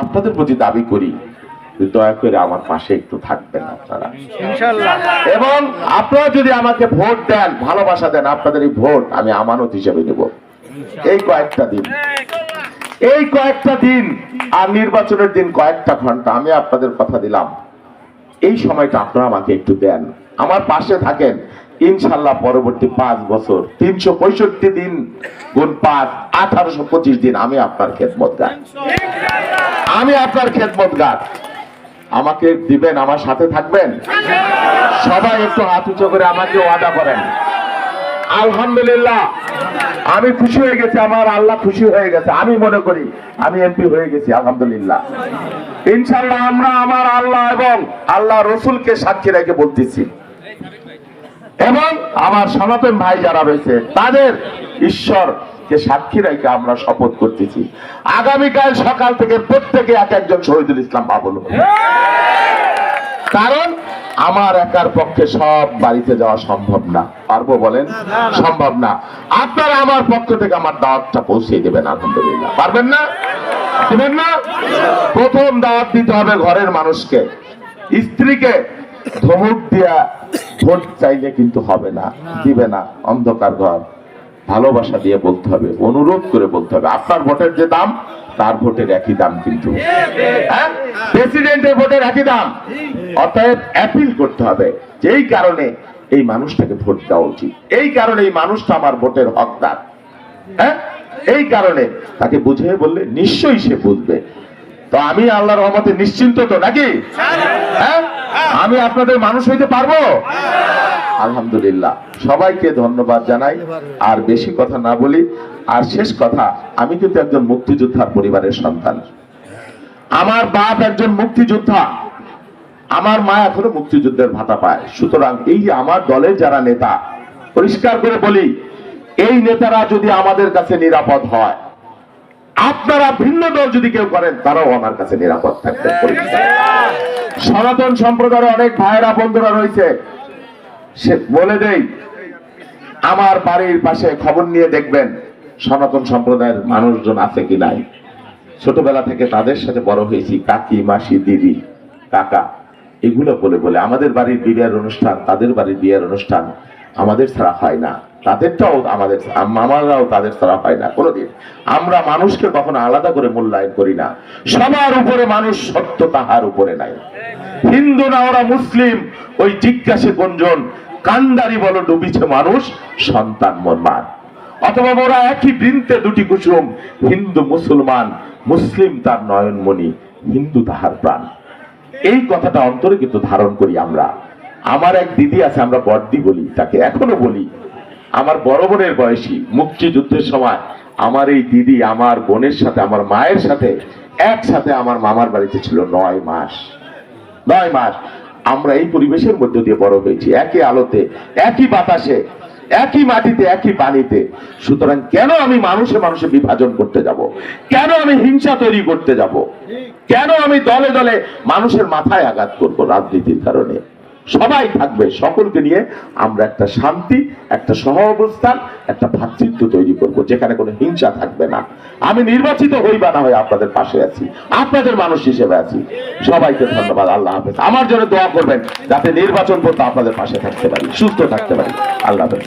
আপনাদের প্রতি দাবি করি, দয়া করে আমার পাশে একটু থাকবেন আপনারা ইনশাআল্লাহ। এবং আপনারা যদি আমাকে ভোট দেন, ভালোবাসা দেন, আপনাদের এই ভোট আমি আমানত হিসেবে নেব। এই কয়েকটা দিন আর নির্বাচনের দিন কয়েকটা ঘন্টা, আমি আপনাদের কথা দিলাম, এই সময়টা আপনারা আমাকে একটু দেন, আমার পাশে থাকেন। ইনশাল্লাহ পরবর্তী 5 বছর 365 দিন গুণ 5 1825 দিন আমি আপনার খেদমতগার, আমাকে দিবেন, আমার সাথে থাকবেন। সবাই একটু হাত উঁচু করে আমাকে ওয়াদা করেন। আলহামদুলিল্লাহ, আমি খুশি হয়ে গেছি, আমার আল্লাহ খুশি হয়ে গেছে। আমি মনে করি আমি এমপি হয়ে গেছি, আলহামদুলিল্লাহ। ইনশাল্লাহ আমরা আমার আল্লাহ এবং আল্লাহ রসুলকে সাক্ষী রেখে বলতেছি, এবং আমার সনাতন ভাই যারা রয়েছে তাদের ঈশ্বরকে সাক্ষী রেখে আমরা শপথ করতেছি, আগামীকাল সকাল থেকে প্রত্যেকে এক একজন শহীদুল ইসলাম বাবুল। কারণ আমার একার পক্ষে সব বাড়িতে যাওয়া সম্ভব না। পারবো বলেন? সম্ভব না। আপনারা আমার পক্ষ থেকে আমার দাওয়াতটা পৌঁছে দেবেন, আলহামদুলিল্লাহ। পারবেন না? দিবেন না? প্রথম দাওয়াত দিতে হবে ঘরের মানুষকে। স্ত্রীকে ধমক দিয়া ভোট চাইলে কিন্তু হবে না, দিবে না। অন্ধকার ঘর, ভালোবাসা দিয়ে বলতে হবে, অনুরোধ করে বলতে হবে। আপনার ভোটের যে দাম, তার ভোটের একই দাম, কিন্তু প্রেসিডেন্টের ভোটের একই দাম। অতএব অ্যাপিল করতে হবে, যেই কারণে এই মানুষটাকে ভোট দেওয়া উচিত, এই কারণে এই মানুষটা আমার ভোটের হকদার। এই কারণে তাকে বুঝিয়ে বললে নিশ্চয়ই সে বুঝবে। তো আমি আল্লাহর রহমতে নিশ্চিন্ত তো নাকি? আমি আপনাদের মানুষ হইতে পারবো? আলহামদুলিল্লাহ। সবাইকে ধন্যবাদ জানাই, আর বেশি কথা না বলি। আর শেষ কথা, আমি কিন্তু একজন মুক্তিযোদ্ধার পরিবারের সন্তান। আমার বাপ একজন মুক্তিযোদ্ধা, আমার মা এখনো মুক্তিযুদ্ধের ভাতা পায়। সুতরাং এই যে আমার দলের যারা নেতা, পরিষ্কার করে বলি, এই নেতারা যদি আমাদের কাছে নিরাপদ হয়, আপনারা ভিন্ন দল যদি কেউ করেন, তারাও আমার কাছে নিরাপদ থাকবে। সনাতন সম্প্রদায়ের অনেক ভাইয়েরা বন্ধুরা রয়েছে, সে বলে দেই, আমার বাড়ির পাশে খবর নিয়ে দেখবেন সনাতন সম্প্রদায়ের মানুষজন আছে কি নাই। ছোটবেলা থেকে তাদের সাথে বড় হয়েছি, কাকি, মাসি, দিদি, কাকা, এগুলো বলে বলে আমাদের বাড়ির বিয়ের অনুষ্ঠান, তাদের বাড়ির বিয়ের অনুষ্ঠান আমাদের ছাড়া হয় না, তাদেরটাও আমাদের, আমারাও তাদের ছাড়া হয় না কোনোদিন। আমরা মানুষকে কখনো আলাদা করে মূল্যায়ন করি না। সবার উপরে মানুষ, সত্য তাহার উপরে নাই। হিন্দু না ওরা মুসলিম, ওই জিজ্ঞাসে গুঞ্জন, কান্দারি বলো ডুবিছে মানুষ, সন্তান মরমান। অথবা ওরা একই বৃন্তে দুটি কুসুম, হিন্দু মুসলমান, মুসলিম তার নয়নমণি, হিন্দু তাহার প্রাণ। এই কথাটা অন্তরে কিন্তু ধারণ করি আমরা। আমার এক দিদি আছে, আমরা বড়দি বলি তাকে, এখনো বলি। আমার বড় বোনের বয়সী, মুক্তিযুদ্ধের সময় আমার এই দিদি আমার বোনের সাথে, আমার মায়ের সাথে একসাথে আমার মামার বাড়িতে ছিল 9 মাস। 9 মাস আমরা এই পরিবেশের মধ্যে দিয়ে বড় হয়েছি, একই আলোতে, একই বাতাসে, একই মাটিতে, একই পানিতে। সুতরাং কেন আমি মানুষে মানুষে বিভাজন করতে যাব? কেন আমি হিংসা তৈরি করতে যাব? কেন আমি দলে দলে মানুষের মাথায় আঘাত করব রাজনীতির কারণে? সবাই থাকবে, সকলকে নিয়ে আমরা একটা শান্তি, একটা সহ অবস্থান, একটা ভ্রাতৃত্ব তৈরি করব, যেখানে কোনো হিংসা থাকবে না। আমি নির্বাচিত হই বা না হই, আপনাদের পাশে আছি, আপনাদের মানুষ হিসেবে আছি। সবাইকে ধন্যবাদ। আল্লাহ হাফেজ। আমার জন্য দোয়া করবেন যাতে নির্বাচন করতে আপনাদের পাশে থাকতে পারি, সুস্থ থাকতে পারি। আল্লাহ হাফেজ।